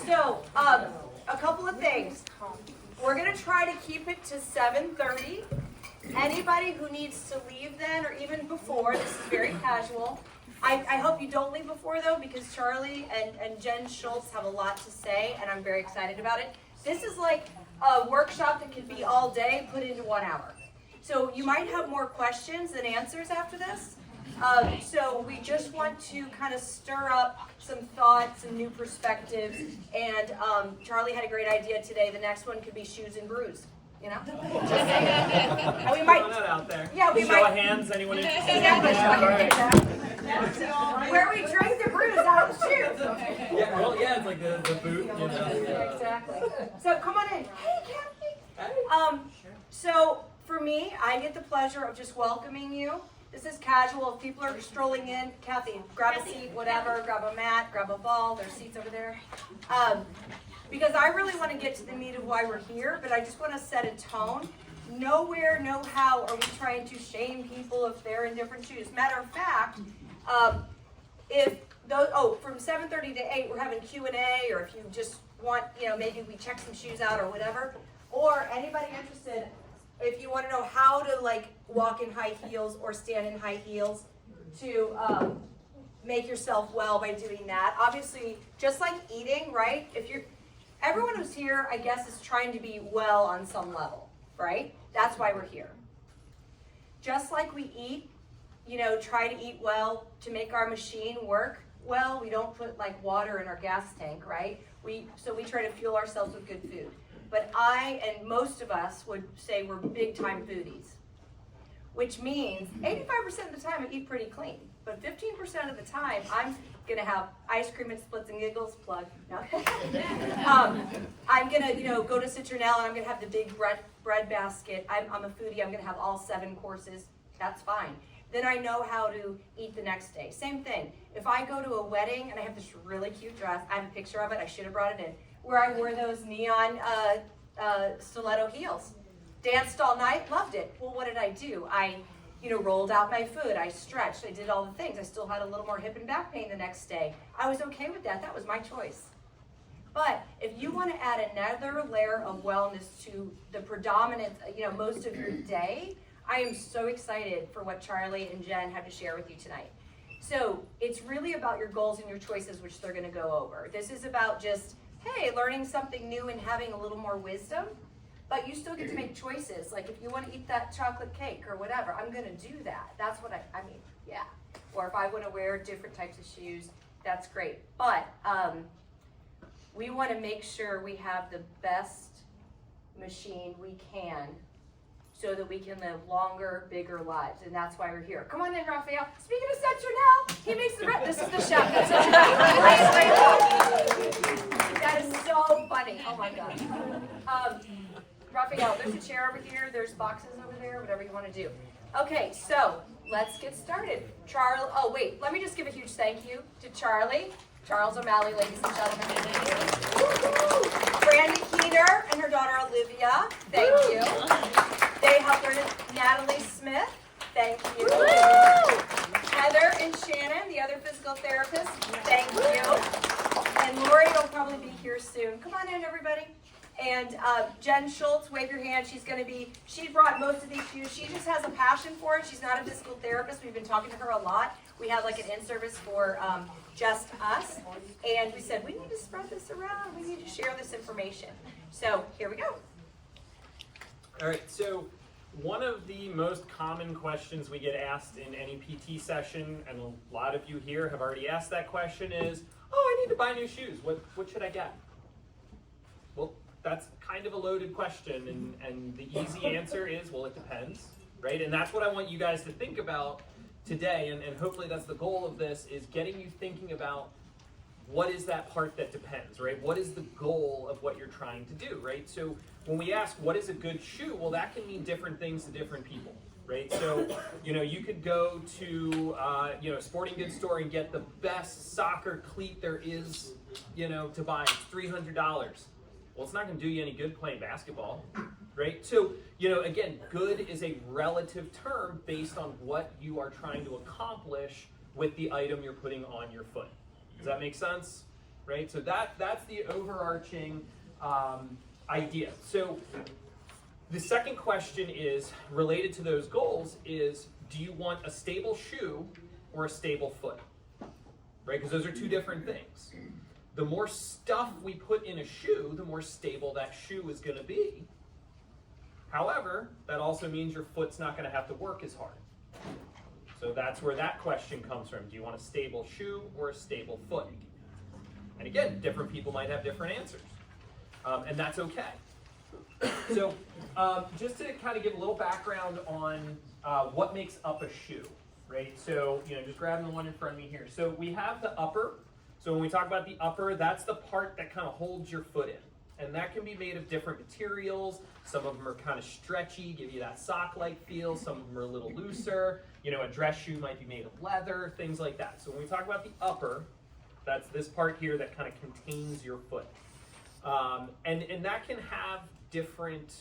So, a couple of things. We're going to try to keep it to 7:30. Anybody who needs to leave then or even before, this is very casual. I hope you don't leave before though, because Charlie and Jen Schultz have a lot to say and I'm very excited about it. This is like a workshop that could be all day put into 1 hour. So you might have more questions than answers after this. So we just want to kind of stir up some thoughts and new perspectives. And Charlie had a great idea today. The next one could be shoes and brews. You know? And we might out there. Yeah, we show might. Of hands. Anyone interested? Where we drink the brews out of shoes. Yeah, well, yeah, it's like the boot. You know. Yeah, exactly. So come on in. Hey, Kathy. So for me, I get the pleasure of just welcoming you. This is casual. If people are strolling in, Kathy, grab a seat, whatever, grab a mat, grab a ball. There's seats over there. Because I really want to get to the meat of why we're here, but I just want to set a tone. Nowhere, no how are we trying to shame people if they're in different shoes. Matter of fact, if those, from 7:30 to 8, we're having Q&A, or if you just want, maybe we check some shoes out or whatever, or anybody interested, if you want to know how to walk in high heels or stand in high heels to make yourself well by doing that. Obviously, just like eating, right? Everyone who's here, I guess, is trying to be well on some level, right? That's why we're here. Just like we eat, try to eat well to make our machine work well. We don't put water in our gas tank, right? So we try to fuel ourselves with good food. But I and most of us would say we're big time foodies, which means 85% of the time I eat pretty clean, but 15% of the time I'm gonna have ice cream and Splits and Giggles, plug. No. I'm gonna, go to Citronelle and I'm gonna have the big bread basket. I'm a foodie. I'm gonna have all 7 courses. That's fine. Then I know how to eat the next day. Same thing. If I go to a wedding and I have this really cute dress, I have a picture of it. I should have brought it in. Where I wore those neon stiletto heels. Danced all night, loved it. Well, what did I do? I rolled out my foot. I stretched. I did all the things. I still had a little more hip and back pain the next day. I was okay with that. That was my choice. But if you want to add another layer of wellness to the predominant, most of your day, I am so excited for what Charlie and Jen have to share with you tonight. So it's really about your goals and your choices, which they're going to go over. This is about just, hey, learning something new and having a little more wisdom, but you still get to make choices. Like if you want to eat that chocolate cake or whatever, I'm going to do that. That's what I mean, yeah. Or if I want to wear different types of shoes, that's great. But we want to make sure we have the best machine we can so that we can live longer, bigger lives. And that's why we're here. Come on in, Raphael. Speaking of Citronelle, he makes the bread. This is the chef. That is so funny. Oh my God. Raphael, there's a chair over here. There's boxes over there, whatever you want to do. Okay, so let's get started. Charlie, oh wait, let me just give a huge thank you to Charlie. Charles O'Malley, ladies and gentlemen. Brandy Keener and her daughter Olivia, thank you. They helped her, Natalie Smith, thank you. Heather and Shannon, the other physical therapists, thank you. And Lori will probably be here soon. Come on in, everybody. And Jen Schultz, wave your hand. She brought most of these shoes. She just has a passion for it. She's not a physical therapist. We've been talking to her a lot. We have an in-service for just us. And we said, we need to spread this around. We need to share this information. So here we go. All right, so one of the most common questions we get asked in any PT session, and a lot of you here have already asked that question is, I need to buy new shoes. What should I get? Well, that's kind of a loaded question, and the easy answer is, well, it depends, right? And that's what I want you guys to think about today, and hopefully that's the goal of this, is getting you thinking about what is that part that depends, right? What is the goal of what you're trying to do, right? So when we ask what is a good shoe, well, that can mean different things to different people, right? So, you could go to, a sporting goods store and get the best soccer cleat there is, to buy. It's $300. Well, it's not going to do you any good playing basketball, right? So, again, good is a relative term based on what you are trying to accomplish with the item you're putting on your foot. Does that make sense? right? So that's the overarching idea. So the second question is related to those goals is, do you want a stable shoe or a stable foot? Right, because those are two different things. The more stuff we put in a shoe, the more stable that shoe is going to be. However, that also means your foot's not going to have to work as hard. So that's where that question comes from. Do you want a stable shoe or a stable foot? And again, different people might have different answers. And that's okay. So just to kind of give a little background on what makes up a shoe, right? So, just grabbing the one in front of me here. So we have the upper. So when we talk about the upper, that's the part that kind of holds your foot in. And that can be made of different materials. Some of them are kind of stretchy, give you that sock-like feel. Some of them are a little looser. A dress shoe might be made of leather, things like that. So when we talk about the upper, that's this part here that kind of contains your foot. And that can have different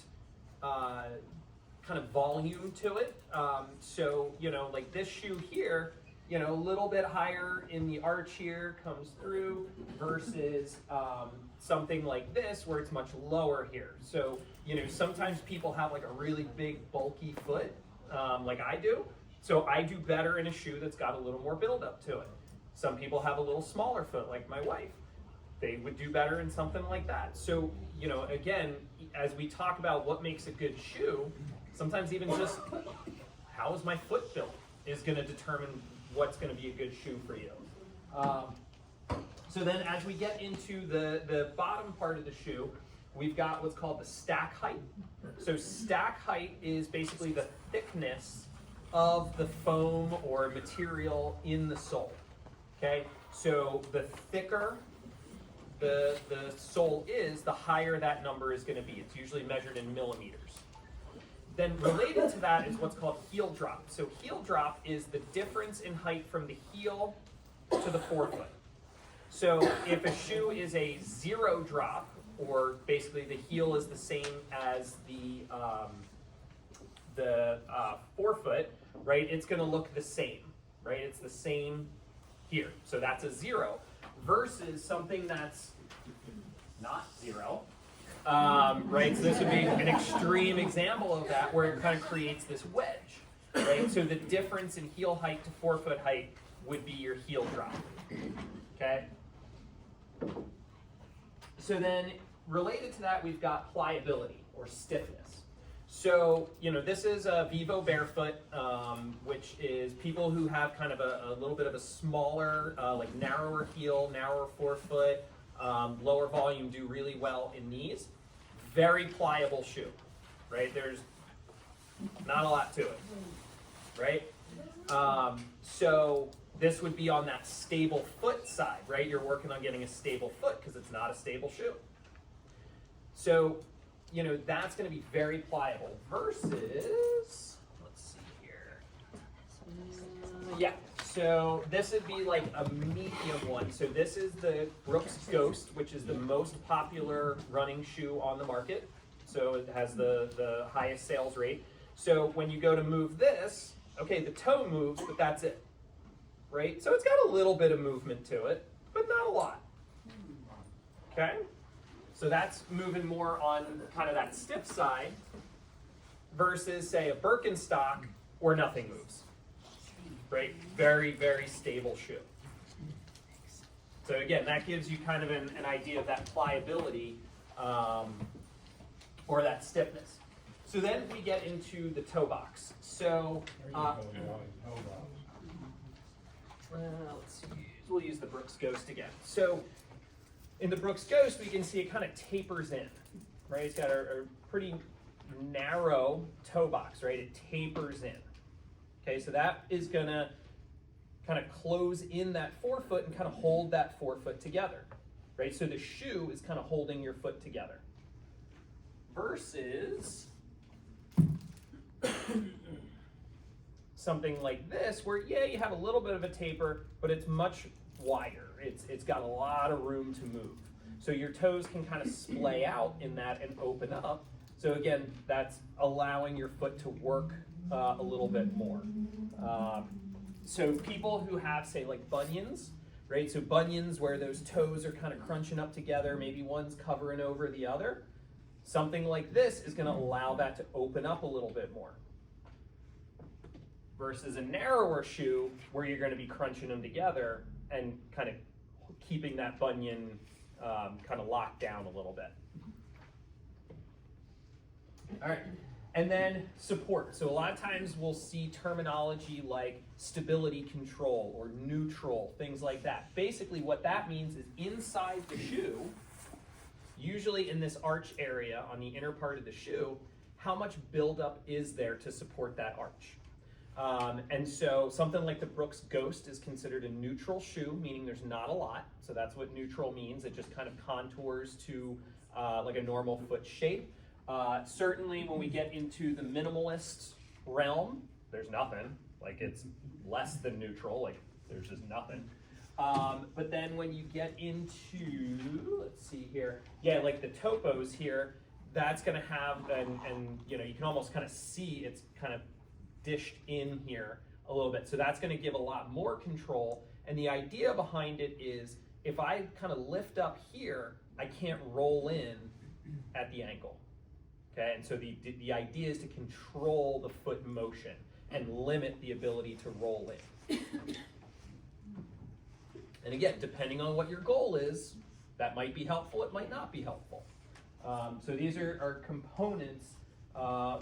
kind of volume to it. So, like this shoe here, a little bit higher in the arch here comes through versus something like this where it's much lower here. So, sometimes people have like a really big bulky foot, like I do. So I do better in a shoe that's got a little more buildup to it. Some people have a little smaller foot, like my wife. They would do better in something like that. So, again, as we talk about what makes a good shoe, sometimes even just how is my foot built is going to determine what's going to be a good shoe for you. So then as we get into the bottom part of the shoe, we've got what's called the stack height. So stack height is basically the thickness of the foam or material in the sole. Okay, so the thicker the sole is, the higher that number is going to be. It's usually measured in millimeters. Then related to that is what's called heel drop. So heel drop is the difference in height from the heel to the forefoot. So if a shoe is a 0 drop, or basically the heel is the same as the forefoot, right? It's going to look the same, right? It's the same here. So that's a 0 versus something that's not 0. Right, so this would be an extreme example of that where it kind of creates this wedge, right? So the difference in heel height to forefoot height would be your heel drop, okay? So then related to that, we've got pliability or stiffness. So, this is a Vivo Barefoot, which is people who have kind of a little bit of a smaller, like narrower heel, narrower forefoot, lower volume do really well in these. Very pliable shoe, right? There's not a lot to it, right? So this would be on that stable foot side, right? You're working on getting a stable foot because it's not a stable shoe. So, that's going to be very pliable versus, let's see here. Yeah, so this would be like a medium one. So this is the Brooks Ghost, which is the most popular running shoe on the market. So it has the highest sales rate. So when you go to move this, okay, the toe moves, but that's it, right? So it's got a little bit of movement to it, but not a lot, okay? So that's moving more on kind of that stiff side versus, say, a Birkenstock where nothing moves, right? Very, very stable shoe. So again, that gives you kind of an idea of that pliability or that stiffness. So then we get into the toe box. So let's see. We'll use the Brooks Ghost again. So in the Brooks Ghost, we can see it kind of tapers in, right? It's got a pretty narrow toe box, right? It tapers in. Okay, so that is going to kind of close in that forefoot and kind of hold that forefoot together, right? So the shoe is kind of holding your foot together. Versus something like this, where yeah, you have a little bit of a taper, but it's much wider. It's got a lot of room to move. So your toes can kind of splay out in that and open up. So again, that's allowing your foot to work a little bit more. So people who have, say, like bunions, right? So bunions where those toes are kind of crunching up together, maybe one's covering over the other. Something like this is going to allow that to open up a little bit more. Versus a narrower shoe where you're going to be crunching them together and kind of keeping that bunion kind of locked down a little bit. All right, and then support. So a lot of times we'll see terminology like stability control or neutral, things like that. Basically what that means is inside the shoe, usually in this arch area on the inner part of the shoe, how much buildup is there to support that arch? And so something like the Brooks Ghost is considered a neutral shoe, meaning there's not a lot. So that's what neutral means. It just kind of contours to like a normal foot shape. Certainly when we get into the minimalist realm, there's nothing. Like it's less than neutral, like there's just nothing. But then when you get into, let's see here, yeah, like the topos here, that's gonna have, and you know, you can almost kind of see it's kind of dished in here a little bit. So that's gonna give a lot more control. And the idea behind it is if I kind of lift up here, I can't roll in at the ankle. Okay, and so the idea is to control the foot motion and limit the ability to roll in. And again, depending on what your goal is, that might be helpful, it might not be helpful. So these are components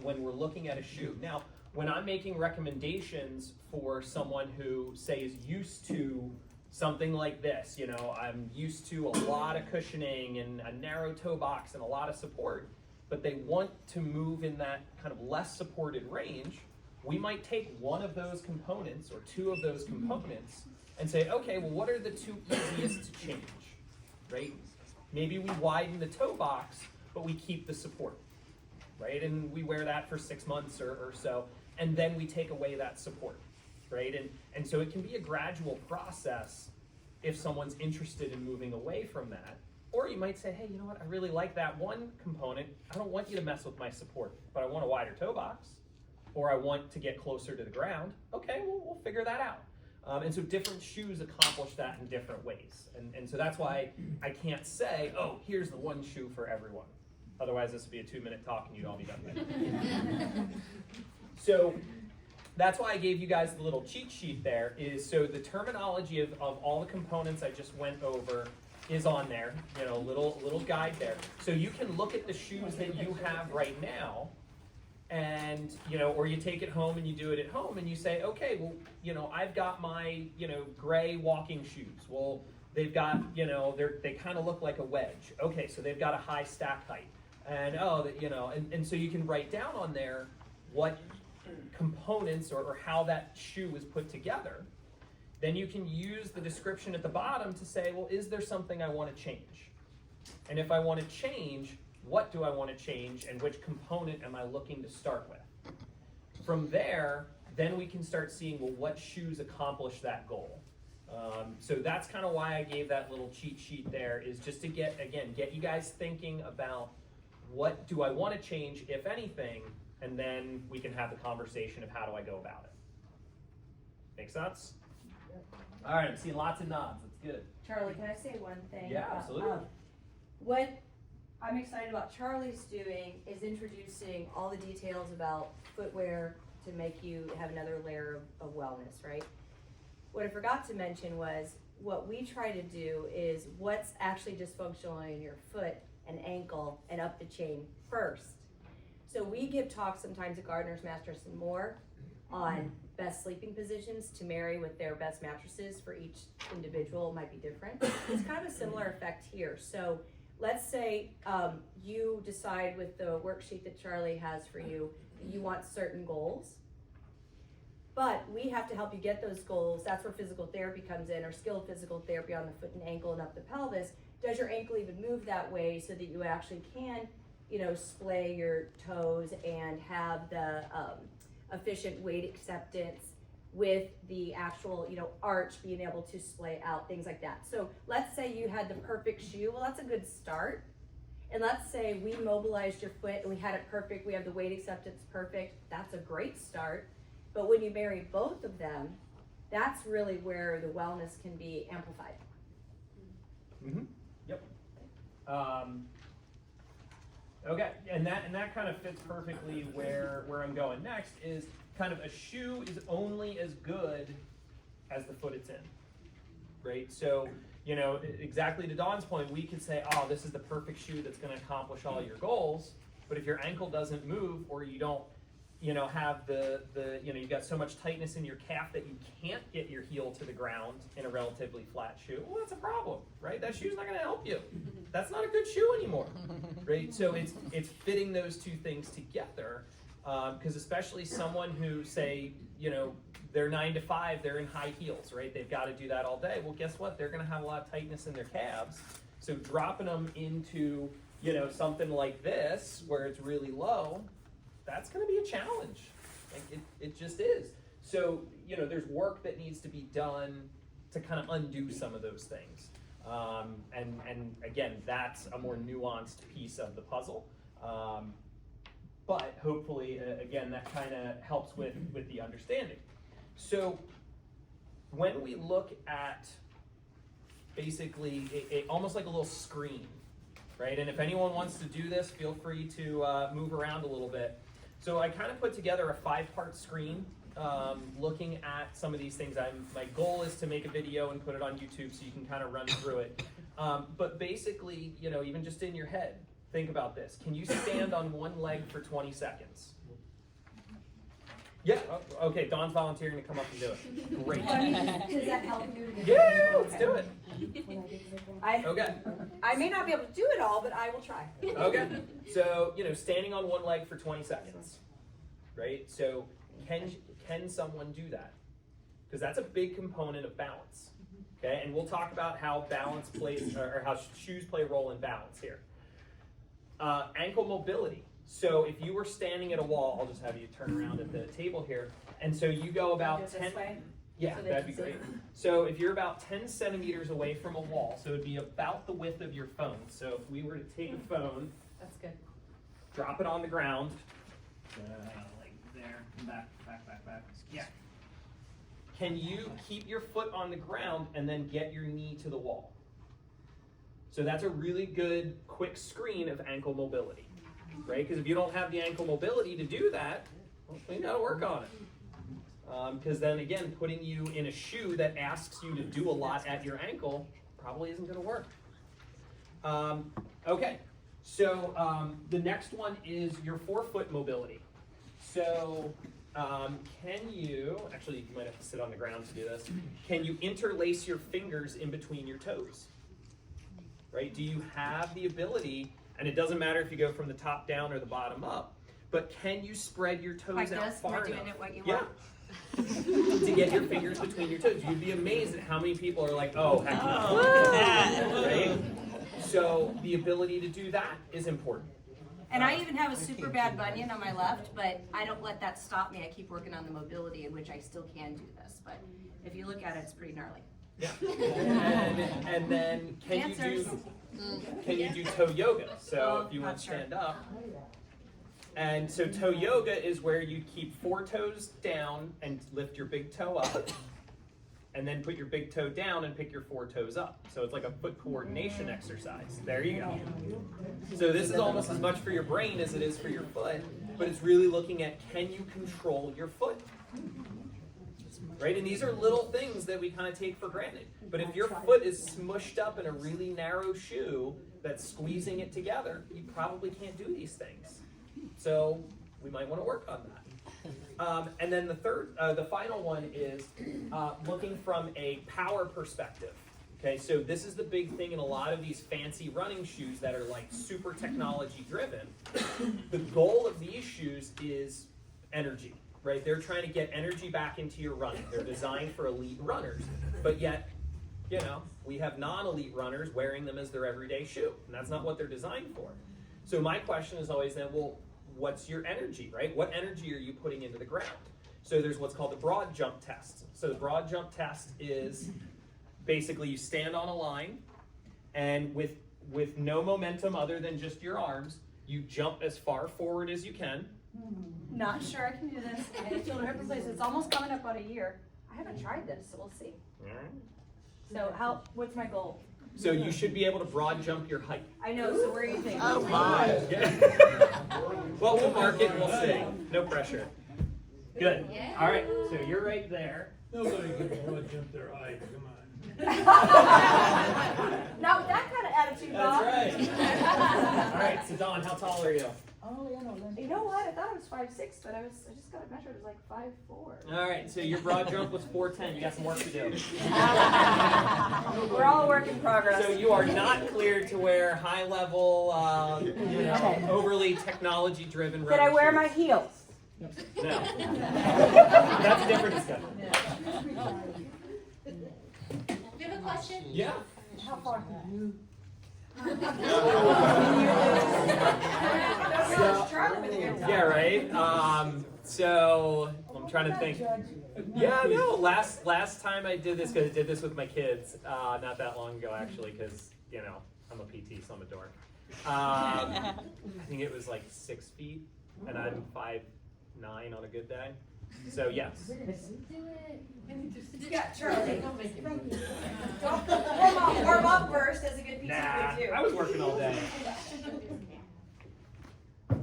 when we're looking at a shoe. Now, when I'm making recommendations for someone who, say, is used to something like this, you know, I'm used to a lot of cushioning and a narrow toe box and a lot of support, but they want to move in that kind of less supported range, we might take one of those components or two of those components and say, okay, well, what are the two easiest to change, right? Maybe we widen the toe box, but we keep the support, right? And we wear that for 6 months or so, and then we take away that support, right? And so it can be a gradual process if someone's interested in moving away from that. Or you might say, hey, you know what, I really like that one component. I don't want you to mess with my support, but I want a wider toe box, or I want to get closer to the ground. Okay, well, we'll figure that out. And so different shoes accomplish that in different ways. And so that's why I can't say, oh, here's the one shoe for everyone. Otherwise, this would be a 2-minute talk and you'd all be done with it. So that's why I gave you guys the little cheat sheet there, is so the terminology of all the components I just went over is on there, you know, little guide there. So you can look at the shoes that you have right now, and, you know, or you take it home and you do it at home and you say, okay, well, you know, I've got my, you know, gray walking shoes. Well, they've got, you know, they kind of look like a wedge. Okay, so they've got a high stack height. And, oh, you know, and so you can write down on there what components or how that shoe is put together. Then you can use the description at the bottom to say, well, is there something I want to change? And if I want to change, what do I want to change and which component am I looking to start with? From there, then we can start seeing, well, what shoes accomplish that goal? So that's kind of why I gave that little cheat sheet there, is just to get you guys thinking about what do I want to change, if anything, and then we can have the conversation of how do I go about it. Make sense? All right, I'm seeing lots of nods. That's good. Charlie, can I say one thing? Yeah, absolutely. What I'm excited about Charlie's doing is introducing all the details about footwear to make you have another layer of wellness, right? What I forgot to mention was what we try to do is what's actually dysfunctional in your foot and ankle and up the chain first. So we give talks sometimes at Gardeners, Masters, and more on best sleeping positions to marry with their best mattresses for each individual. It might be different. It's kind of a similar effect here. So let's say you decide with the worksheet that Charlie has for you, you want certain goals, but we have to help you get those goals. That's where physical therapy comes in, or skilled physical therapy on the foot and ankle and up the pelvis. Does your ankle even move that way so that you actually can, you know, splay your toes and have the efficient weight acceptance with the actual, you know, arch being able to splay out, things like that. So let's say you had the perfect shoe. Well, that's a good start. And let's say we mobilized your foot and we had it perfect. We have the weight acceptance perfect. That's a great start. But when you marry both of them, that's really where the wellness can be amplified. Mm-hmm. Yep. Okay, and that kind of fits perfectly where I'm going next is kind of a shoe is only as good as the foot it's in, right? So, you know, exactly to Dawn's point, we could say, oh, this is the perfect shoe that's going to accomplish all your goals, but if your ankle doesn't move or you don't, you know, have the you've got so much tightness in your calf that you can't get your heel to the ground in a relatively flat shoe, well, that's a problem, right? That shoe's not going to help you. That's not a good shoe anymore, right? So it's fitting those two things together, because especially someone who, say, you know, they're 9 to 5, they're in high heels, right? They've got to do that all day. Well, guess what? They're going to have a lot of tightness in their calves. So dropping them into, you know, something like this where it's really low, that's going to be a challenge. Like it just is. So, you know, there's work that needs to be done to kind of undo some of those things. And again, that's a more nuanced piece of the puzzle. But hopefully, again, that kind of helps with the understanding. So when we look at basically almost like a little screen, right? And if anyone wants to do this, feel free to move around a little bit. So I kind of put together a 5-part screen looking at some of these things. My goal is to make a video and put it on YouTube so you can kind of run through it. But basically, you know, even just in your head, think about this. Can you stand on one leg for 20 seconds? Yeah, okay, Dawn's volunteering to come up and do it. Great. Does that help you? Yeah, let's do it. Okay. I may not be able to do it all, but I will try. Okay, so, you know, standing on one leg for 20 seconds, right? So can someone do that? Because that's a big component of balance, okay? And we'll talk about how balance plays, or how shoes play a role in balance here. Ankle mobility. So if you were standing at a wall, I'll just have you turn around at the table here, and so you go about 10, yeah, that'd be great. So if you're about 10 centimeters away from a wall, so it'd be about the width of your phone. So if we were to take a phone, That's good. drop it on the ground, like there, back. Yeah. Can you keep your foot on the ground and then get your knee to the wall? So that's a really good quick screen of ankle mobility, right? Because if you don't have the ankle mobility to do that, well, you gotta work on it. Because then again, putting you in a shoe that asks you to do a lot at your ankle probably isn't gonna work. Okay, so the next one is your forefoot mobility. So can you, actually you might have to sit on the ground to do this, can you interlace your fingers in between your toes? Right, do you have the ability, and it doesn't matter if you go from the top down or the bottom up, but can you spread your toes Like out this? far Am I enough? doing it what you want? To get your fingers between your toes. You'd be amazed at how many people are like, oh, heck no. Right? So the ability to do that is important. And I even have a super bad bunion on my left, but I don't let that stop me. I keep working on the mobility in which I still can do this. But if you look at it, it's pretty gnarly. Yeah. And then can you do toe yoga? So if you want to stand up. And so toe yoga is where you keep 4 toes down and lift your big toe up, and then put your big toe down and pick your 4 toes up. So it's like a foot coordination exercise. There you go. So this is almost as much for your brain as it is for your foot, but it's really looking at, can you control your foot? Right? And these are little things that we kind of take for granted. But if your foot is smushed up in a really narrow shoe that's squeezing it together, you probably can't do these things. So we might want to work on that. And then the final one is looking from a power perspective. Okay, so this is the big thing in a lot of these fancy running shoes that are like super technology driven. The goal of these shoes is energy. Right, they're trying to get energy back into your running. They're designed for elite runners, but yet, you know, we have non-elite runners wearing them as their everyday shoe, and that's not what they're designed for. So my question is always then, well, what's your energy, right? What energy are you putting into the ground? So there's what's called the broad jump test. So the broad jump test is basically you stand on a line, and with no momentum other than just your arms, you jump as far forward as you can. Not sure I can do this. I feel it every place. It's almost coming up on a year. I haven't tried this, so we'll see. All right. So what's my goal? So you should be able to broad jump your height. I know, so where do you think? Oh my! Well, we'll mark it and we'll see. No pressure. Good. All right, so you're right there. Nobody can broad jump their height, come on. Not with that kind of attitude, Bob. That's right. All right, so Dawn, how tall are you? Oh, yeah, no, You know what? I thought it was 5'6", but I just got it measured. It was like 5'4". All right, so your broad jump was 4'10". You got some work to do. We're all a work in progress. So you are not cleared to wear high-level, overly technology-driven. Did I wear shoes. my heels? No. That's a different discussion. Do you have a question? Yeah. How far? Yeah, right. So I'm trying to think. Yeah, no. Last time I did this, because I did this with my kids, not that long ago actually, because I'm a PT, so I'm a dork. I think it was like 6 feet, and I'm 5'9" on a good day. So yes. Yeah, Charlie. Warm up first as a good PT Nah, would do. I was working all day.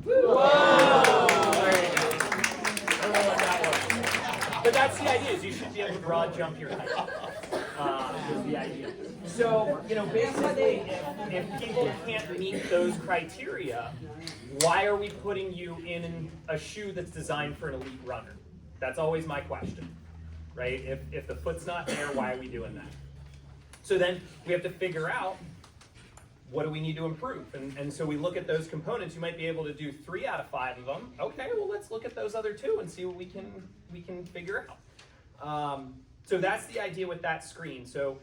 Whoa! Whoa! There you go. I don't know what that was. But that's the idea, is you should be able to broad jump your height. Is the idea. So, basically, if people can't meet those criteria, why are we putting you in a shoe that's designed for an elite runner? That's always my question, right? If the foot's not there, why are we doing that? So then we have to figure out, what do we need to improve? And so we look at those components. You might be able to do 3 out of 5 of them. Okay, well, let's look at those other 2 and see what we can figure out. So that's the idea with that screen. So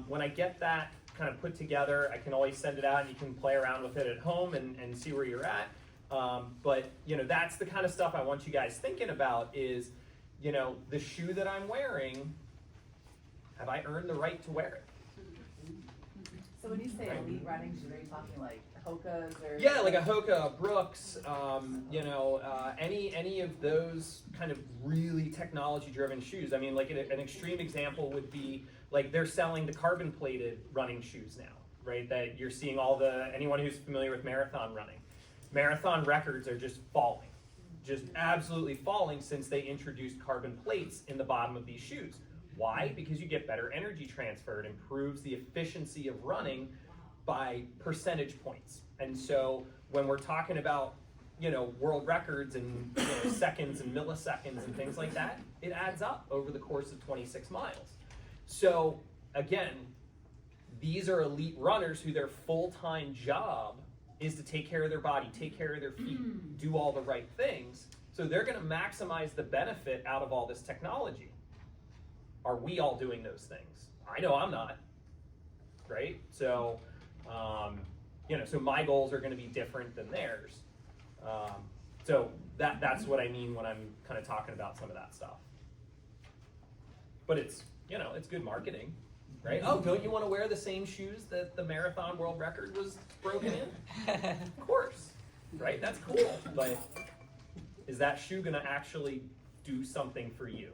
when I get that kind of put together, I can always send it out and you can play around with it at home and see where you're at. But that's the kind of stuff I want you guys thinking about is, the shoe that I'm wearing, have I earned the right to wear it? So when you say elite running shoes, are you talking like Hokas or? Yeah, like a Hoka, a Brooks, any of those kind of really technology-driven shoes. I mean, like an extreme example would be like they're selling the carbon-plated running shoes now, right? That you're seeing anyone who's familiar with marathon running. Marathon records are just falling, just absolutely falling since they introduced carbon plates in the bottom of these shoes. Why? Because you get better energy transfer. It improves the efficiency of running by percentage points. And so when we're talking about, world records and seconds and milliseconds and things like that, it adds up over the course of 26 miles. So again, these are elite runners who their full-time job is to take care of their body, take care of their feet, do all the right things. So they're going to maximize the benefit out of all this technology. Are we all doing those things? I know I'm not, right? So, so my goals are going to be different than theirs. So that's what I mean when I'm kind of talking about some of that stuff. But it's good marketing, right? Oh, don't you want to wear the same shoes that the marathon world record was broken in? Of course, right? That's cool. But is that shoe going to actually do something for you?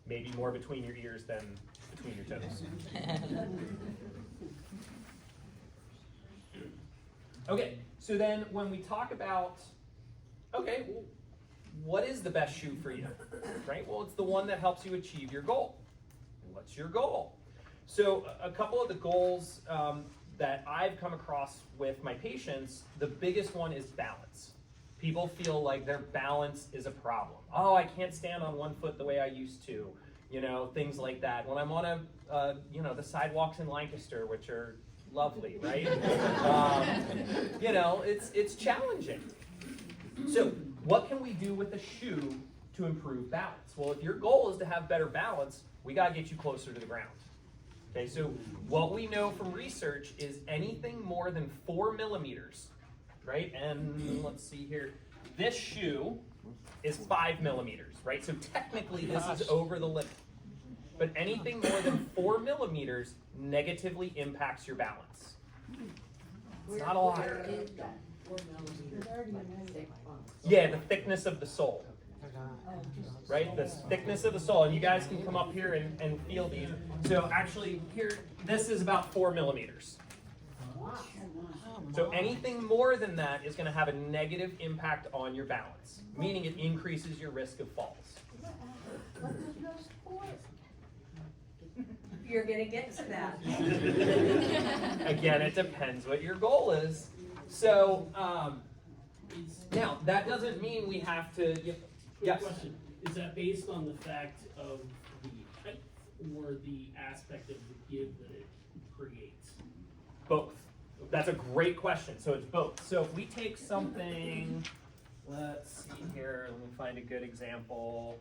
Maybe more between your ears than between your toes. Okay, so then when we talk about, okay, well, what is the best shoe for you, right? Well, it's the one that helps you achieve your goal. What's your goal? So a couple of the goals that I've come across with my patients, the biggest one is balance. People feel like their balance is a problem. Oh, I can't stand on one foot the way I used to, things like that. When I'm on the sidewalks in Lancaster, which are lovely, right? It's challenging. So what can we do with the shoe to improve balance? Well, if your goal is to have better balance, we got to get you closer to the ground. Okay, so what we know from research is anything more than 4 millimeters, right? And let's see here, this shoe is 5 millimeters, right? So technically this is over the limit. But anything more than 4 millimeters negatively impacts your balance. It's not a lot. Yeah, the thickness of the sole. right? The thickness of the sole, and you guys can come up here and feel these. So actually here, this is about 4 millimeters. So anything more than that is gonna have a negative impact on your balance, meaning it increases your risk of falls. You're gonna get to that. Again, it depends what your goal is. So, now, that doesn't mean we have to, Quick yes? question, is that based on the fact of the height or the aspect of the give that it creates? Both. That's a great question. So it's both. So if we take something, let's see here, let me find a good example.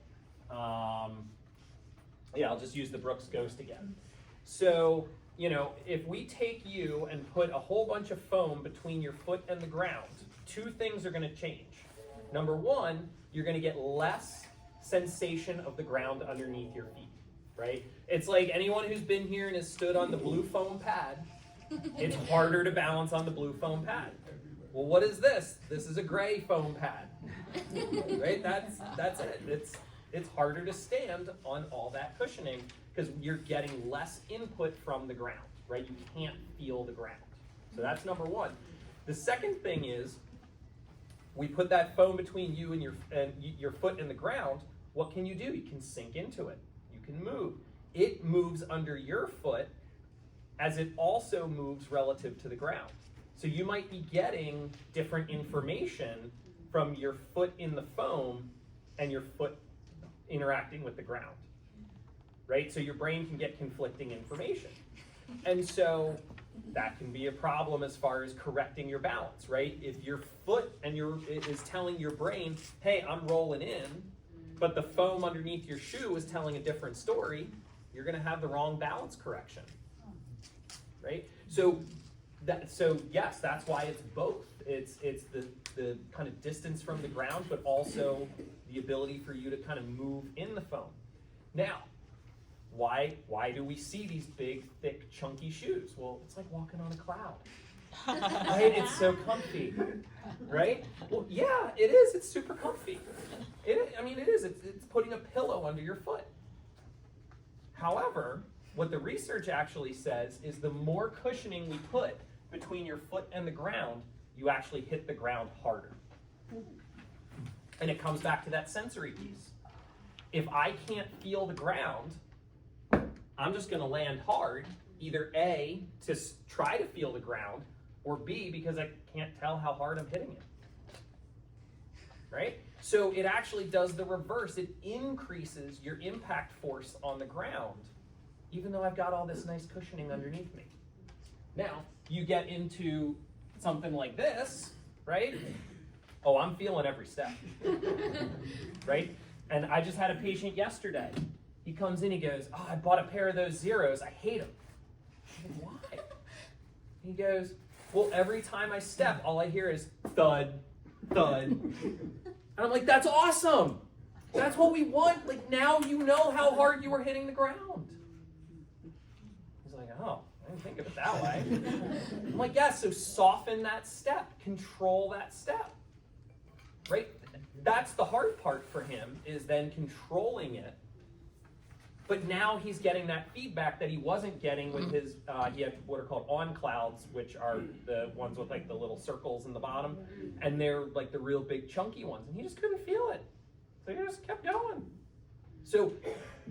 Yeah, I'll just use the Brooks Ghost again. So, you know, if we take you and put a whole bunch of foam between your foot and the ground, 2 things are going to change. Number 1, you're going to get less sensation of the ground underneath your feet, right? It's like anyone who's been here and has stood on the blue foam pad, it's harder to balance on the blue foam pad. Well, what is this? This is a gray foam pad, right? That's it. It's harder to stand on all that cushioning because you're getting less input from the ground, right? You can't feel the ground. So that's number 1. The second thing is, we put that foam between you and your foot and the ground. What can you do? You can sink into it. You can move. It moves under your foot as it also moves relative to the ground. So you might be getting different information from your foot in the foam and your foot interacting with the ground, right? So your brain can get conflicting information. And so that can be a problem as far as correcting your balance, right? If your foot is telling your brain, hey, I'm rolling in, but the foam underneath your shoe is telling a different story, you're gonna have the wrong balance correction, right? So yes, that's why it's both. It's the kind of distance from the ground, but also the ability for you to kind of move in the foam. Now, why do we see these big, thick, chunky shoes? Well, it's like walking on a cloud, right? It's so comfy, right? Well, yeah, it is. It's super comfy. It is. It's putting a pillow under your foot. However, what the research actually says is the more cushioning we put between your foot and the ground, you actually hit the ground harder. And it comes back to that sensory piece. If I can't feel the ground, I'm just going to land hard, either A, to try to feel the ground, or B, because I can't tell how hard I'm hitting it. Right? So it actually does the reverse. It increases your impact force on the ground, even though I've got all this nice cushioning underneath me. Now, you get into something like this, right? Oh, I'm feeling every step, right? And I just had a patient yesterday. He comes in, he goes, oh, I bought a pair of those Zeros. I hate them. I go, why? He goes, well, every time I step, all I hear is thud, thud. And I'm like, that's awesome. That's what we want. Like, now you know how hard you were hitting the ground. He's like, oh, I didn't think of it that way. I'm like, yeah, so soften that step. Control that step. Right? That's the hard part for him, is then controlling it. But now he's getting that feedback that he wasn't getting with his, he had what are called on clouds, which are the ones with like the little circles in the bottom, and they're like the real big chunky ones, and he just couldn't feel it. So he just kept going. So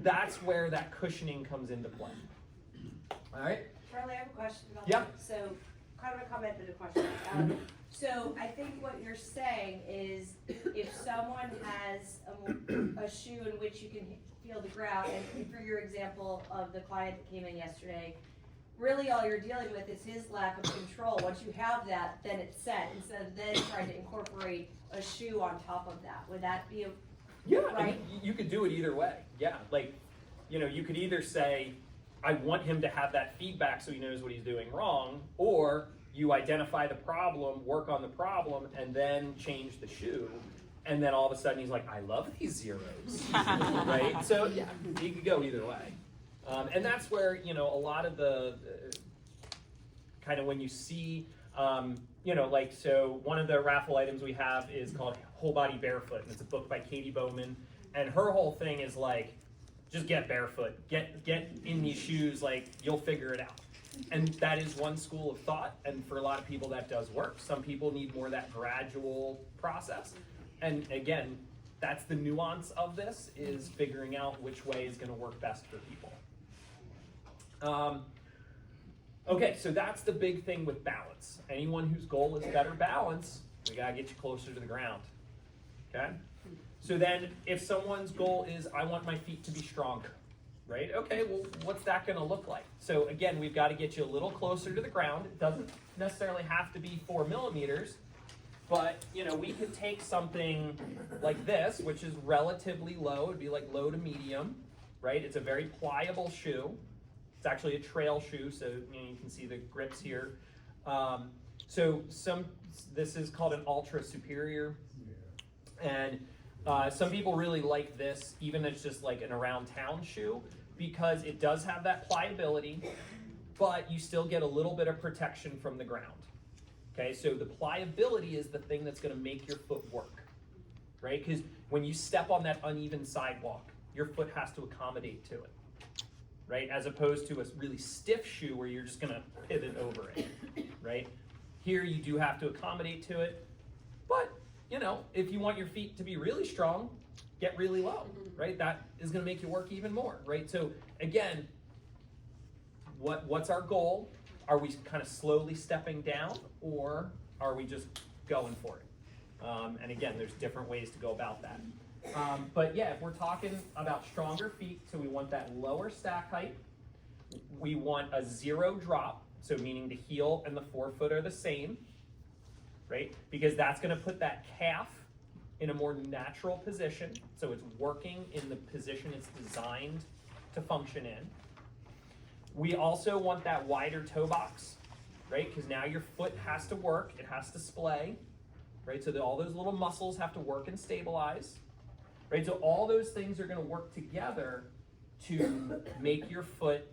that's where that cushioning comes into play. All right? Charlie, I have a question about Yeah. that. So, kind of a comment and a question. So I think what you're saying is if someone has a shoe in which you can feel the ground, and for your example of the client that came in yesterday, really all you're dealing with is his lack of control. Once you have that, then it's set, instead of then trying to incorporate a shoe on top of that. Would that be Yeah, right? you could do it either way. Yeah, like, you know, you could either say, I want him to have that feedback so he knows what he's doing wrong, or you identify the problem, work on the problem, and then change the shoe. And then all of a sudden he's like, I love these Zeros, right? So yeah, you could go either way. And that's where, you know, a lot of the, kind of when you see like, so one of the raffle items we have is called Whole Body Barefoot, and it's a book by Katie Bowman, and her whole thing is like, just get barefoot, get in these shoes, like, you'll figure it out. And that is one school of thought, and for a lot of people that does work. Some people need more of that gradual process. And again, that's the nuance of this, is figuring out which way is gonna work best for people. Okay, so that's the big thing with balance. Anyone whose goal is better balance, we gotta get you closer to the ground, okay? So then, if someone's goal is, I want my feet to be stronger, right? Okay, well, what's that gonna look like? So again, we've gotta get you a little closer to the ground. It doesn't necessarily have to be 4 millimeters, but we could take something like this, which is relatively low. It'd be like low to medium, right? It's a very pliable shoe. It's actually a trail shoe, so you can see the grips here. This is called an Ultra Superior, and some people really like this, even it's just like an around town shoe, because it does have that pliability, but you still get a little bit of protection from the ground. Okay, so the pliability is the thing that's going to make your foot work, right? Because when you step on that uneven sidewalk, your foot has to accommodate to it, right? As opposed to a really stiff shoe where you're just going to pivot over it, right? Here you do have to accommodate to it, but if you want your feet to be really strong, get really low, right? That is going to make you work even more, right? So again, what's our goal? Are we kind of slowly stepping down, or are we just going for it? And again, there's different ways to go about that. But yeah, if we're talking about stronger feet, so we want that lower stack height. We want a 0 drop, so meaning the heel and the forefoot are the same, right? Because that's going to put that calf in a more natural position, so it's working in the position it's designed to function in. We also want that wider toe box, right? Because now your foot has to work, it has to splay, right? So all those little muscles have to work and stabilize, right? So all those things are going to work together to make your foot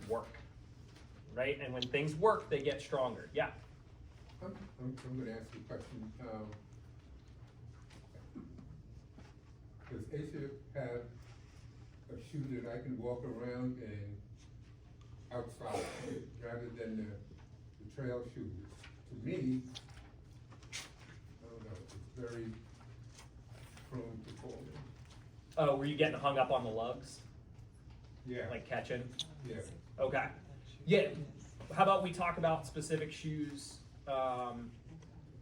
work, right? And when things work, they get stronger. Yeah. I'm going to ask you a question. Does Asia have a shoe that I can walk around and outside rather than the trail shoes? To me, I don't know, it's very prone to falling. Oh, were you getting hung up on the lugs? Yeah. Like catching? Yeah. Okay. Yeah. How about we talk about specific shoes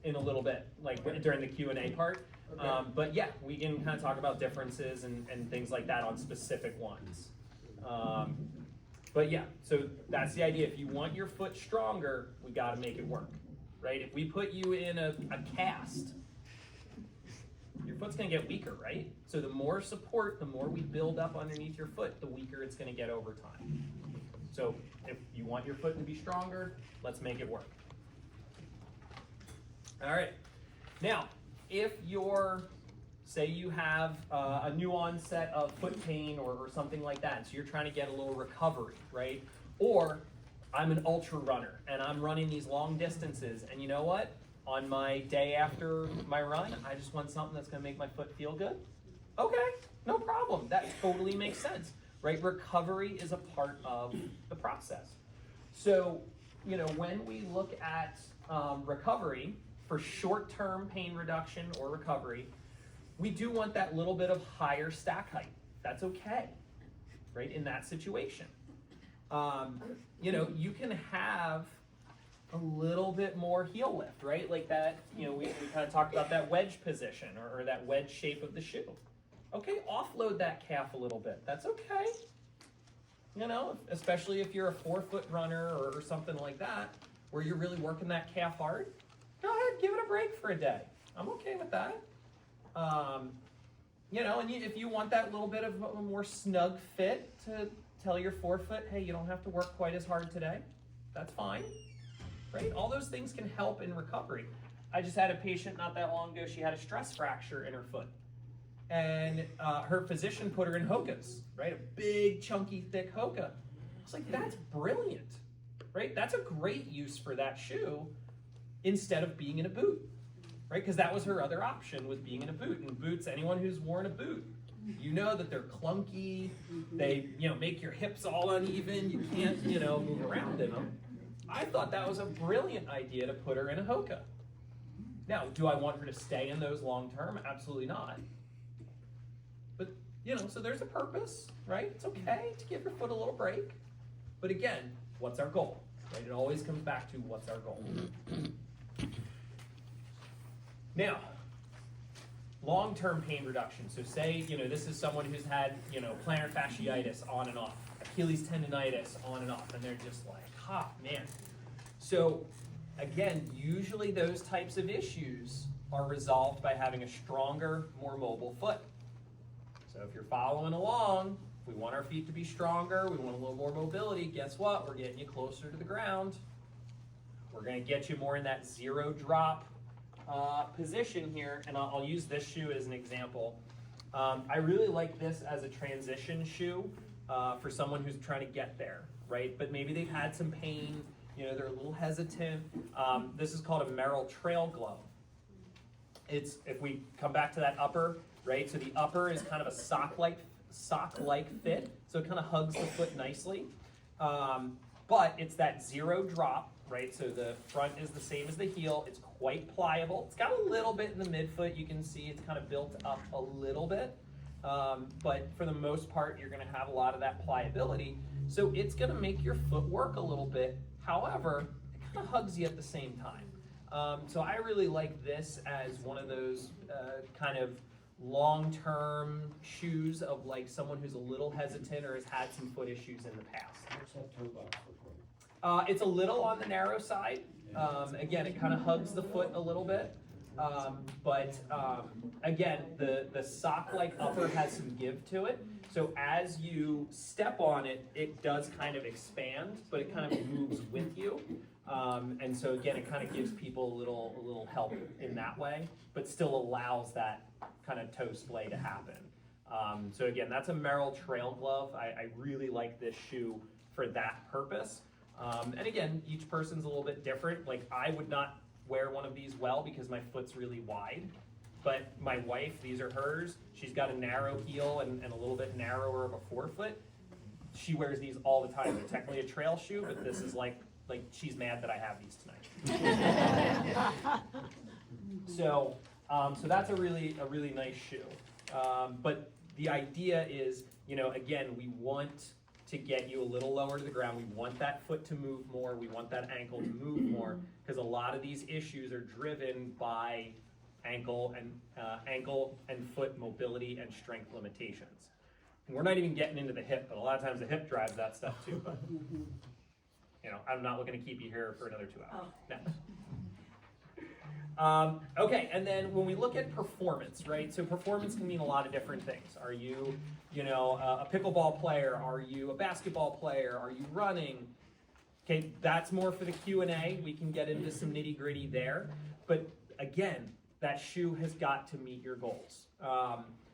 in a little bit, like during the Q&A part. Okay. But yeah, we can kind of talk about differences and things like that on specific ones. But yeah, so that's the idea. If you want your foot stronger, we got to make it work, right? If we put you in a cast, your foot's going to get weaker, right? So the more support, the more we build up underneath your foot, the weaker it's going to get over time. So if you want your foot to be stronger, let's make it work. All right. Now, if you're, say you have a new onset of foot pain or something like that, so you're trying to get a little recovery, right? Or I'm an ultra runner and I'm running these long distances, and you know what? On my day after my run, I just want something that's going to make my foot feel good. Okay, no problem. That totally makes sense, right? Recovery is a part of the process. So, when we look at recovery for short-term pain reduction or recovery, we do want that little bit of higher stack height. That's okay, right? In that situation, you can have a little bit more heel lift, right? Like that, we kind of talked about that wedge position or that wedge shape of the shoe. Okay, offload that calf a little bit. That's okay. Especially if you're a 4-foot runner or something like that, where you're really working that calf hard, go ahead, give it a break for a day. I'm okay with that. And if you want that little bit of a more snug fit to tell your 4-foot, hey, you don't have to work quite as hard today, that's fine, right? All those things can help in recovery. I just had a patient not that long ago, she had a stress fracture in her foot. And her physician put her in Hokas, right? A big, chunky, thick Hoka. I was like, that's brilliant, right? That's a great use for that shoe. instead of being in a boot, right? Because that was her other option, was being in a boot. And boots, anyone who's worn a boot, you know that they're clunky, they, make your hips all uneven, you can't, move around in them. I thought that was a brilliant idea to put her in a Hoka. Now, do I want her to stay in those long term? Absolutely not. But, so there's a purpose, right? It's okay to give your foot a little break. But again, what's our goal? Right? It always comes back to what's our goal. Now, long-term pain reduction. So say, this is someone who's had, plantar fasciitis on and off, Achilles tendonitis on and off, and they're just like, man. So again, usually those types of issues are resolved by having a stronger, more mobile foot. So if you're following along, if we want our feet to be stronger, we want a little more mobility, guess what? We're getting you closer to the ground. We're going to get you more in that zero drop position here, and I'll use this shoe as an example. I really like this as a transition shoe for someone who's trying to get there, right? But maybe they've had some pain, they're a little hesitant. This is called a Merrell Trail Glove. If we come back to that upper, right? So the upper is kind of a sock-like fit, so it kind of hugs the foot nicely. But it's that zero drop, right? So the front is the same as the heel. It's quite pliable. It's got a little bit in the midfoot. You can see it's kind of built up a little bit. But for the most part, you're going to have a lot of that pliability. So it's going to make your foot work a little bit. However, it kind of hugs you at the same time. So I really like this as one of those kind of long-term shoes of like someone who's a little hesitant or has had some foot issues in the past. What's that toe box look like? It's a little on the narrow side. Again, it kind of hugs the foot a little bit. But again, the sock-like upper has some give to it. So as you step on it, it does kind of expand, but it kind of moves with you. And so again, it kind of gives people a little help in that way, but still allows that kind of toe splay to happen. So again, that's a Merrell Trail Glove. I really like this shoe for that purpose. And again, each person's a little bit different. Like I would not wear one of these well because my foot's really wide. But my wife, these are hers. She's got a narrow heel and a little bit narrower of a forefoot. She wears these all the time. They're technically a trail shoe, but this is like she's mad that I have these tonight. So that's a really nice shoe. But the idea is, again, we want to get you a little lower to the ground. We want that foot to move more. We want that ankle to move more because a lot of these issues are driven by ankle and foot mobility and strength limitations. And we're not even getting into the hip, but a lot of times the hip drives that stuff too. But I'm not looking to keep you here for another 2 hours. No. Okay, and then when we look at performance, right? So performance can mean a lot of different things. Are you, a pickleball player? Are you a basketball player? Are you running? Okay, that's more for the Q&A. We can get into some nitty-gritty there. But again, that shoe has got to meet your goals.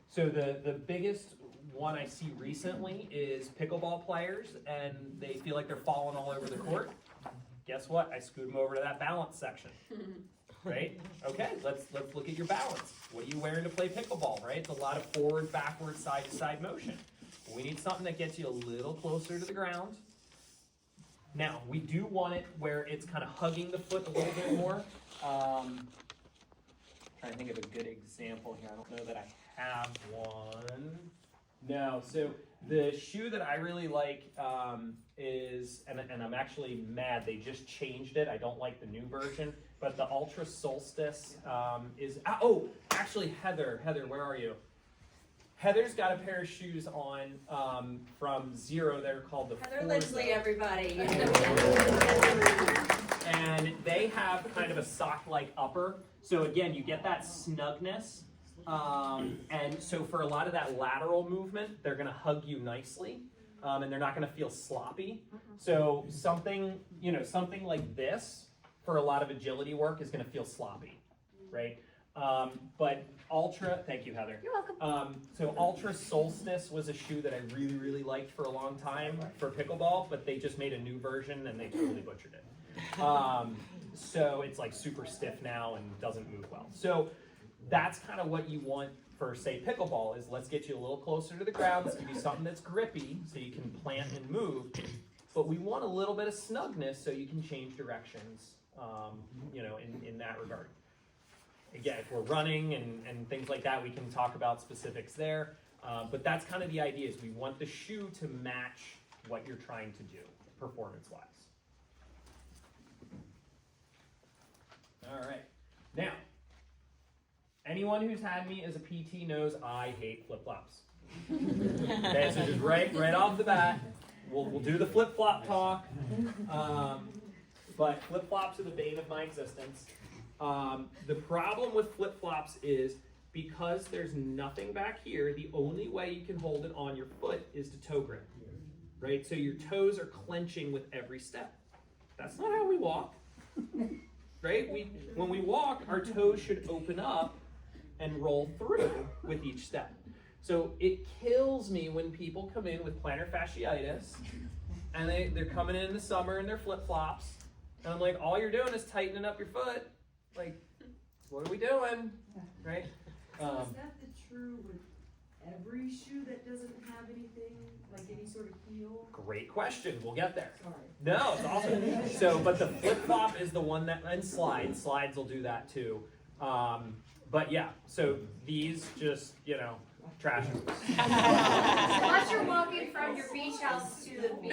So the biggest one I see recently is pickleball players, and they feel like they're falling all over the court. Guess what? I scoot them over to that balance section. Right? Okay, let's look at your balance. What are you wearing to play pickleball, right? It's a lot of forward, backward, side to side motion. We need something that gets you a little closer to the ground. Now, we do want it where it's kind of hugging the foot a little bit more. Trying to think of a good example here. I don't know that I have one. No, so the shoe that I really like is, and I'm actually mad, they just changed it. I don't like the new version, but the Ultra Solstice is, actually Heather, where are you? Heather's got a pair of shoes on from Zero. They're called the Heather Forza. Lindsley, everybody. And they have kind of a sock-like upper. So again, you get that snugness. And so for a lot of that lateral movement, they're going to hug you nicely, and they're not going to feel sloppy. So something like this for a lot of agility work is going to feel sloppy, right? But Ultra, thank you, Heather. You're welcome. So Ultra Solstice was a shoe that I really, really liked for a long time for pickleball, but they just made a new version and they totally butchered it. So it's like super stiff now and doesn't move well. So that's kind of what you want for, say, pickleball is let's get you a little closer to the ground, let's give you something that's grippy so you can plant and move, but we want a little bit of snugness so you can change directions, in that regard. Again, if we're running and things like that, we can talk about specifics there, but that's kind of the idea is we want the shoe to match what you're trying to do performance-wise. All right, now, anyone who's had me as a PT knows I hate flip-flops. Okay, so just right off the bat, we'll do the flip-flop talk. But flip-flops are the bane of my existence. The problem with flip-flops is because there's nothing back here, the only way you can hold it on your foot is to toe grip, right? So your toes are clenching with every step. That's not how we walk, right? When we walk, our toes should open up and roll through with each step. So it kills me when people come in with plantar fasciitis and they're coming in the summer in their flip-flops and I'm like, all you're doing is tightening up your foot. Like, what are we doing, right? So is that the true with every shoe that doesn't have anything, like any sort of heel? Great question, we'll get there. Sorry. No, it's awesome. So, but the flip-flop is the one that, and slides will do that too. But yeah, so these just, trash. Unless you're walking from your beach house to the beach.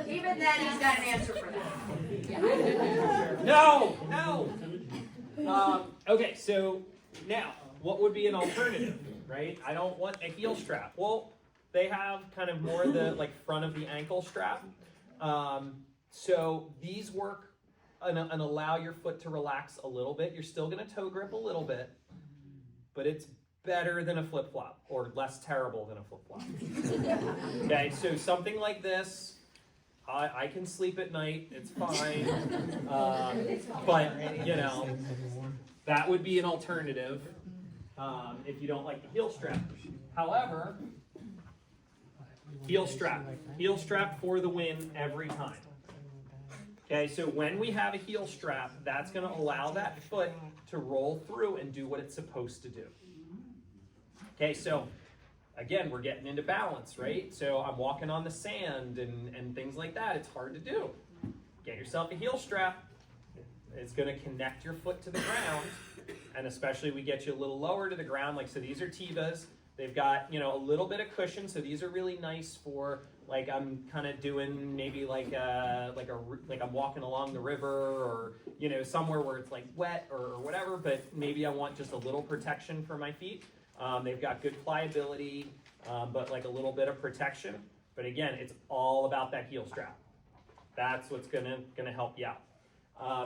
Even then, he's got an answer for that. No. Okay, so now, what would be an alternative, right? I don't want a heel strap. Well, they have kind of more the front of the ankle strap. So these work and allow your foot to relax a little bit. You're still going to toe grip a little bit, but it's better than a flip-flop, or less terrible than a flip-flop. Okay, so something like this, I can sleep at night, it's fine, but, that would be an alternative if you don't like the heel strap. However, heel strap for the win every time. Okay, so when we have a heel strap, that's going to allow that foot to roll through and do what it's supposed to do. Okay, so again, we're getting into balance, right? So I'm walking on the sand and things like that. It's hard to do. Get yourself a heel strap. It's going to connect your foot to the ground, and especially we get you a little lower to the ground. So these are Tevas. They've got, a little bit of cushion, so these are really nice for, I'm kind of doing maybe like I'm walking along the river or, somewhere where it's wet or whatever, but maybe I want just a little protection for my feet. They've got good pliability, but a little bit of protection. But again, it's all about that heel strap. That's what's gonna help you out.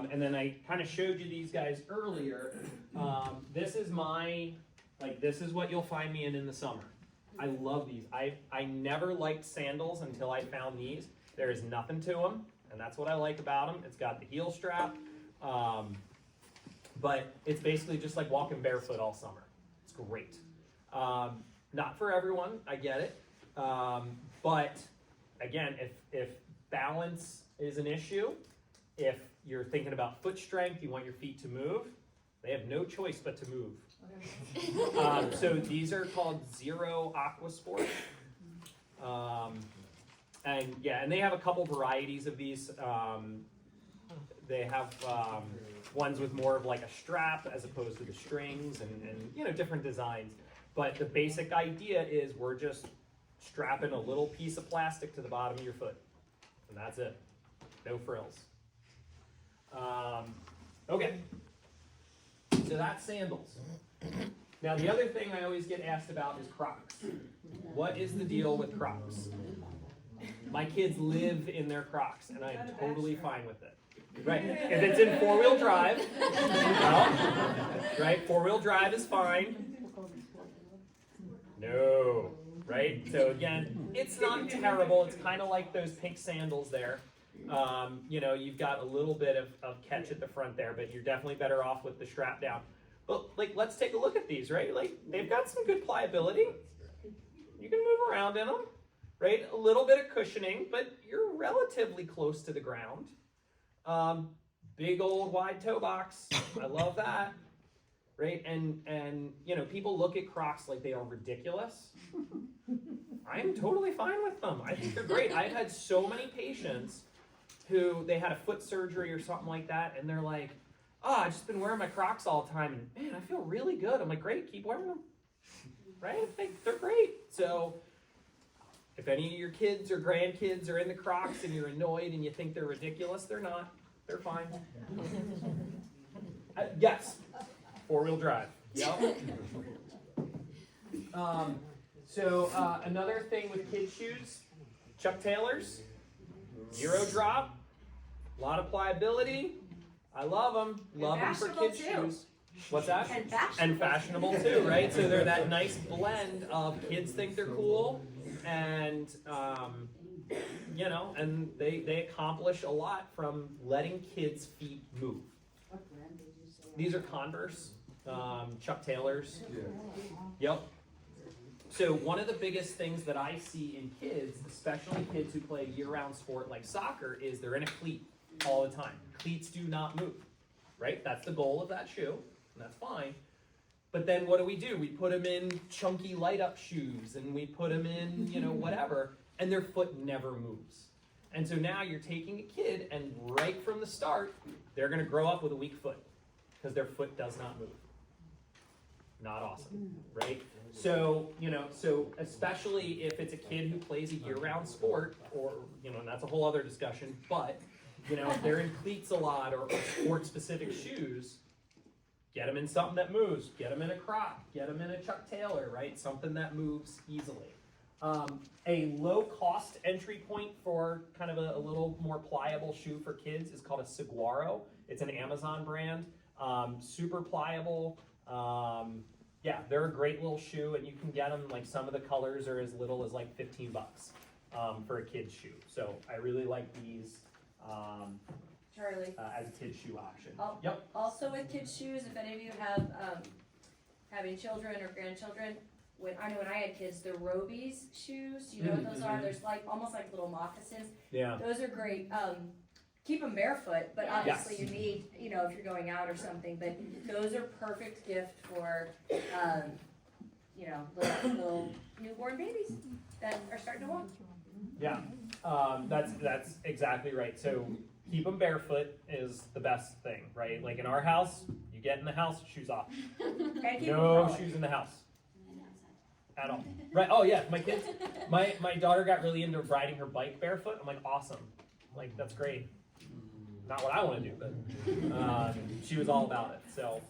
And then I kind of showed you these guys earlier. This is this is what you'll find me in the summer. I love these. I never liked sandals until I found these. There is nothing to them, and that's what I like about them. It's got the heel strap, but it's basically just like walking barefoot all summer. It's great. Not for everyone, I get it. But again, if balance is an issue, if you're thinking about foot strength, you want your feet to move, they have no choice but to move. So these are called Zero Aqua Sport. And they have a couple varieties of these. They have ones with more of a strap as opposed to the strings and different designs. But the basic idea is we're just strapping a little piece of plastic to the bottom of your foot. And that's it. No frills. Okay. So that's sandals. Now the other thing I always get asked about is Crocs. What is the deal with Crocs? My kids live in their Crocs, and I am totally fine with it. Right? If it's in four-wheel drive, right? Four-wheel drive is fine. No, right? So again, it's not terrible. It's kind of like those pink sandals there. You know, you've got a little bit of catch at the front there, but you're definitely better off with the strap down. But like, let's take a look at these, right? Like, they've got some good pliability. You can move around in them, right? A little bit of cushioning, but you're relatively close to the ground. Big old wide toe box. I love that. Right? And you know, people look at Crocs like they are ridiculous. I'm totally fine with them. I think they're great. I've had so many patients who they had a foot surgery or something like that, and they're like, oh, I've just been wearing my Crocs all the time, and man, I feel really good. I'm like, great, keep wearing them. Right? They're great. So if any of your kids or grandkids are in the Crocs and you're annoyed and you think they're ridiculous, they're not. They're fine. Yes. 4-wheel drive. Yep. Another thing with kids' shoes, Chuck Taylors, 0 drop, a lot of pliability. I love them. Love them for kids' shoes. What's that? And fashionable too, right? So they're that nice blend of kids think they're cool, and you know, and they accomplish a lot from letting kids' feet move. What brand did you say? These are Converse, Chuck Taylors. Yeah. Yep. So one of the biggest things that I see in kids, especially kids who play a year-round sport like soccer, is they're in a cleat all the time. Cleats do not move, right? That's the goal of that shoe, and that's fine. But then what do? We put them in chunky light-up shoes, and we put them in, you know, whatever, and their foot never moves. And so now you're taking a kid, and right from the start, they're going to grow up with a weak foot because their foot does not move. Not awesome, right? So, you know, so especially if it's a kid who plays a year-round sport, or, you know, and that's a whole other discussion, but, you know, if they're in cleats a lot or sport-specific shoes, get them in something that moves. Get them in a Croc. Get them in a Chuck Taylor, right? Something that moves easily. A low-cost entry point for kind of a little more pliable shoe for kids is called a Saguaro. It's an Amazon brand. Super pliable. Yeah, they're a great little shoe, and you can get them, like, some of the colors are as little as like $15 for a kid's shoe. So I really like these Charlie. as a kid's shoe option. Yep. Also with kids' shoes, if any of you have having children or grandchildren, when I had kids, the Robies shoes, you know what those are? There's like almost like little moccasins. Yeah. Those are great. Keep them barefoot, but obviously Yes. you need, you know, if you're going out or something. But those are perfect gift for, you know, little newborn babies that are starting to walk. Yeah, that's exactly right. So keep them barefoot is the best thing, right? Like in our house, you get in the house, shoes off. And keep No them shoes in the house at all. Right? Oh yeah, my kids. My daughter got really into riding her bike barefoot. I'm like, awesome. Like that's great. Not what I want to do, but she was all about it. So,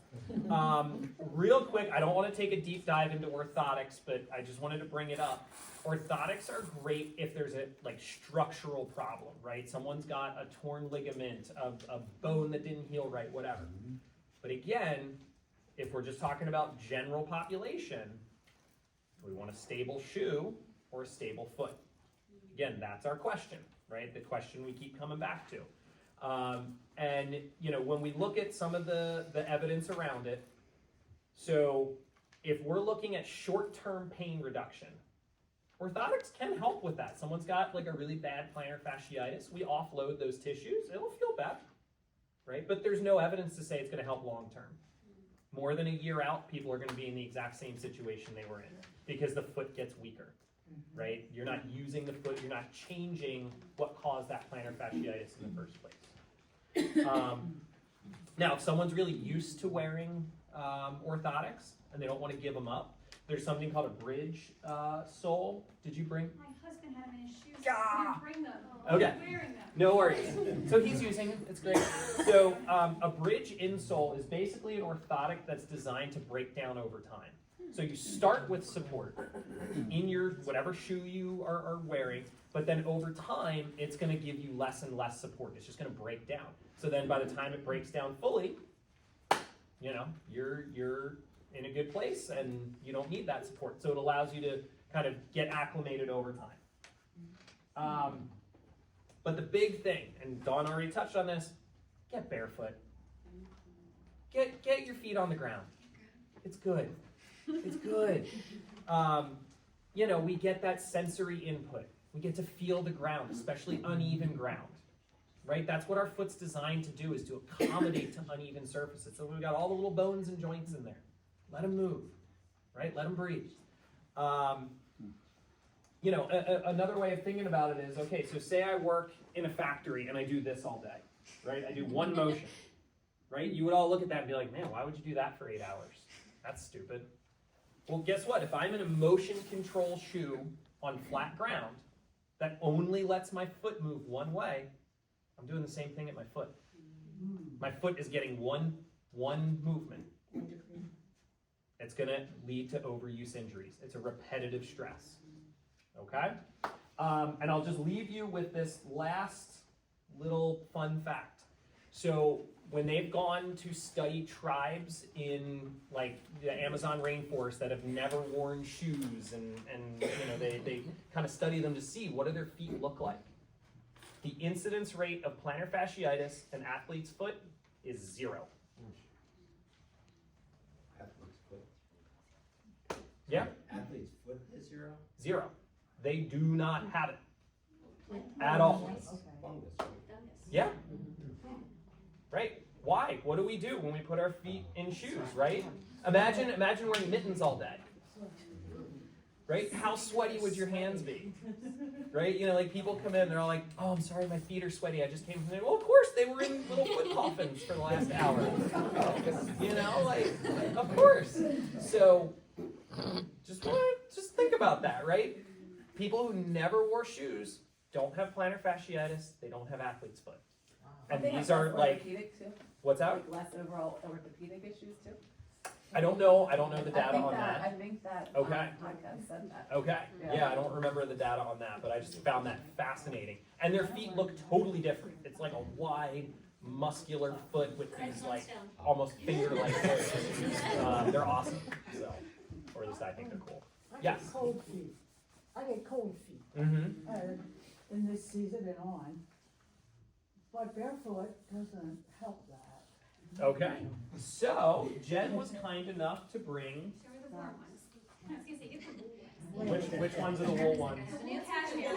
real quick, I don't want to take a deep dive into orthotics, but I just wanted to bring it up. Orthotics are great if there's a like structural problem, right? Someone's got a torn ligament, a bone that didn't heal right, whatever. But again, if we're just talking about general population, we want a stable shoe or a stable foot. Again, that's our question, right? The question we keep coming back to. And you know, when we look at some of the evidence around it, so if we're looking at short-term pain reduction, orthotics can help with that. Someone's got like a really bad plantar fasciitis, we offload those tissues, it'll feel better, right? But there's no evidence to say it's going to help long-term. More than a year out, people are going to be in the exact same situation they were in because the foot gets weaker. Right? You're not using the foot, you're not changing what caused that plantar fasciitis in the first place. Now, if someone's really used to wearing orthotics and they don't want to give them up, there's something called a bridge sole. Did you bring? My husband had them in his shoes. Yeah. I didn't bring them. Okay. I'm wearing them. No worries. So he's using it, it's great. So a bridge insole is basically an orthotic that's designed to break down over time. So you start with support in your whatever shoe you are wearing, but then over time, it's going to give you less and less support. It's just going to break down. So then by the time it breaks down fully, you know, you're in a good place and you don't need that support. So it allows you to kind of get acclimated over time. But the big thing, and Dawn already touched on this, get barefoot. Get your feet on the ground. It's good. It's good. We get that sensory input. We get to feel the ground, especially uneven ground. Right? That's what our foot's designed to do, is to accommodate to uneven surfaces. So we've got all the little bones and joints in there. Let them move. Right? Let them breathe. Another way of thinking about it is, okay, so say I work in a factory and I do this all day. Right? I do one motion. Right? You would all look at that and be like, man, why would you do that for 8 hours? That's stupid. Well, guess what? If I'm in a motion control shoe on flat ground that only lets my foot move one way, I'm doing the same thing at my foot. My foot is getting one movement. It's going to lead to overuse injuries. It's a repetitive stress. Okay? And I'll just leave you with this last little fun fact. So when they've gone to study tribes in like the Amazon rainforest that have never worn shoes, and they kind of study them to see what do their feet look like. The incidence rate of plantar fasciitis in athlete's foot is 0. Athlete's foot. Yeah? Athlete's foot is 0? 0. They do not have it at all. Fungus, right? Yeah. Right? Why? What do we do when we put our feet in shoes, right? Imagine wearing mittens all day. Right? How sweaty would your hands be? Right? Like people come in, they're all like, oh, I'm sorry, my feet are sweaty. I just came from there. Well, of course, they were in little foot coffins for the last hour. Of course. So, just think about that, right? People who never wore shoes don't have plantar fasciitis. They don't have athlete's foot. And these are like, what's that? Like less overall orthopedic issues too? I don't know the data on I that. think that Okay. podcast said that. Okay. Yeah, I don't remember the data on that, but I just found that fascinating. And their feet look totally different. It's like a wide, muscular foot with these like almost finger-like hooks. They're awesome. So, or at least I think they're cool. Yes. Cold feet. I get cold feet Mm-hmm. in this season and on, but barefoot doesn't help that. Okay. So Jen was kind enough to bring Show her the warm ones. I was gonna say, get the wool ones. which ones are the wool ones? The new cashmere.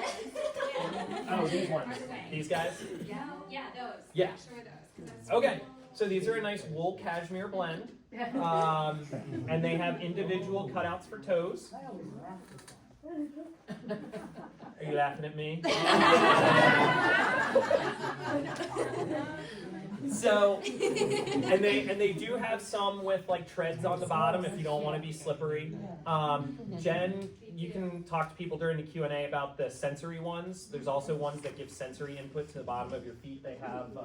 Oh, these ones. These guys? Yeah, those. Yeah. Show her those. 'Cause that's Okay. So these are a nice wool cashmere blend, and they have individual cutouts for toes. I always laugh at that. Are you laughing at me? So, and they do have some with like treads on the bottom if you don't want to be slippery. Jen, you can talk to people during the Q&A about the sensory ones. There's also ones that give sensory input to the bottom of your feet. They have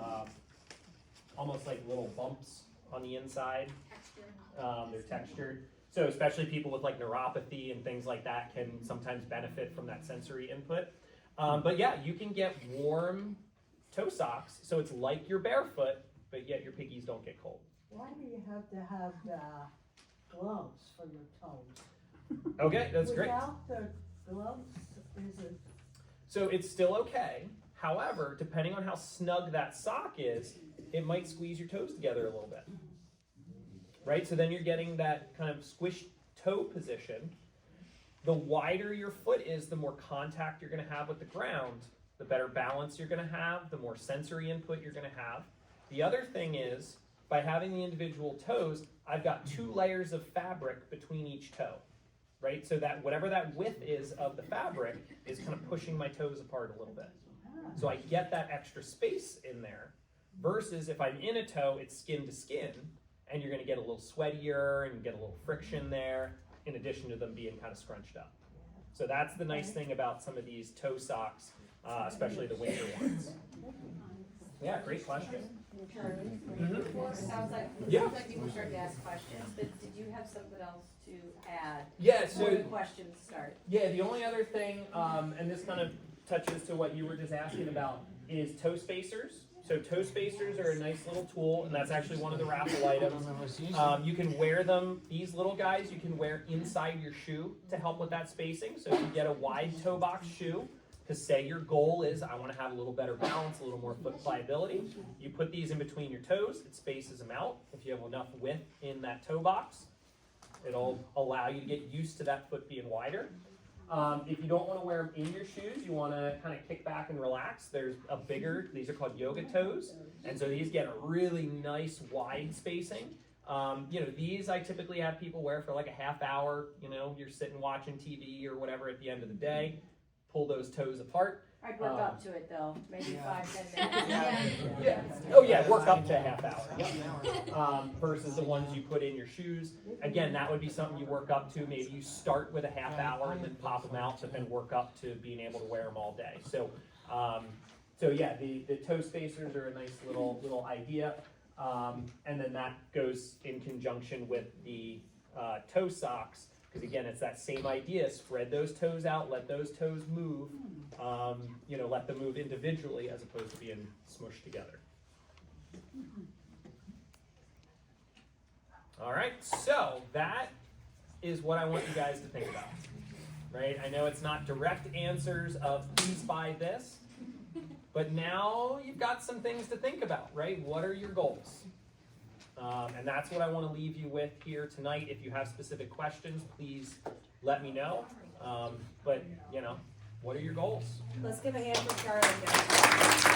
almost like little bumps on the inside. They're textured. So especially people with like neuropathy and things like that can sometimes benefit from that sensory input. But yeah, you can get warm toe socks, so it's like you're barefoot, but yet your piggies don't get cold. Why do you have to have gloves for your toes? Okay, that's great. Without the gloves, is it? So it's still okay. However, depending on how snug that sock is, it might squeeze your toes together a little bit. Right? So then you're getting that kind of squished toe position. The wider your foot is, the more contact you're going to have with the ground, the better balance you're going to have, the more sensory input you're going to have. The other thing is, by having the individual toes, I've got 2 layers of fabric between each toe. Right? So that whatever that width is of the fabric is kind of pushing my toes apart a little bit. So I get that extra space in there. Versus if I'm in a toe, it's skin to skin, and you're going to get a little sweatier and get a little friction there, in addition to them being kind of scrunched up. So that's the nice thing about some of these toe socks, especially the winter ones. Yeah, great question. Sounds like, Yeah. people started to ask questions, but did you have something else to add? Yeah, Before the so questions start. yeah, the only other thing, and this kind of touches to what you were just asking about, is toe spacers. So toe spacers are a nice little tool, and that's actually one of the raffle items. You can wear them, these little guys, you can wear inside your shoe to help with that spacing. So if you get a wide toe box shoe, Because say your goal is, I want to have a little better balance, a little more foot pliability. You put these in between your toes, it spaces them out. If you have enough width in that toe box, it'll allow you to get used to that foot being wider. If you don't want to wear them in your shoes, you want to kind of kick back and relax. There's a bigger, these are called yoga toes. And so these get a really nice wide spacing. These I typically have people wear for like a half hour. You're sitting watching TV or whatever at the end of the day. Pull those toes apart. I'd work up to it though, maybe 5-10 minutes. Yeah. Oh yeah, work up to a half hour. Yep. Versus the ones you put in your shoes. Again, that would be something you work up to. Maybe you start with a half hour and then pop them out, but then work up to being able to wear them all day. So yeah, the toe spacers are a nice little idea. And then that goes in conjunction with the toe socks. Because again, it's that same idea, spread those toes out, let those toes move, let them move individually as opposed to being smushed together. All right, so that is what I want you guys to think about, right? I know it's not direct answers of please buy this, but now you've got some things to think about, right? What are your goals? And that's what I want to leave you with here tonight. If you have specific questions, please let me know. But what are your goals? Let's give a hand for Charlie, guys.